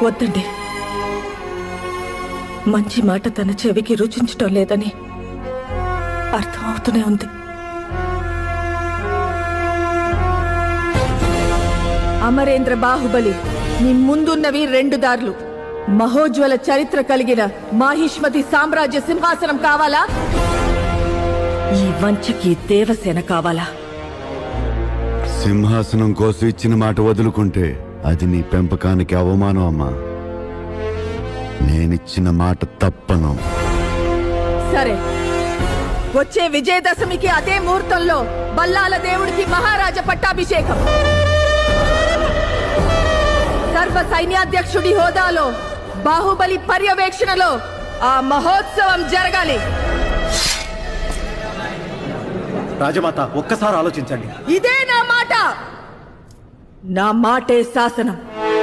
వద్దండి, మంచి మాట తన చెవికి రుచించటం లేదని అర్థమవుతూనే ఉంది. అమరేంద్ర బాహుబలి, నీ ముందున్నవి 2 దారులు. మహోజ్వల చరిత్ర కలిగిన మాహిష్మతి సామ్రాజ్య సింహాసనం కావాలా, ఈ వంచకి దేవసేన కావాలా? సింహాసనం కోసం ఇచ్చిన మాట వదులుకుంటే అది నీ పెంపకానికి అవమానం అమ్మా. నేనిచ్చిన మాట తప్పను. సరే, వచ్చే విజయదశమికి అదే ముహూర్తంలో బల్లాల దేవుడికి మహారాజ పట్టాభిషేకం. సర్వ సైన్యాధ్యక్షుడి హోదాలో బాహుబలి పర్యవేక్షణలో ఆ మహోత్సవం జరగాలి. రాజమాత, ఒక్కసారి ఆలోచించండి. ఇదే నా మాట. నా మాటే శాసనం.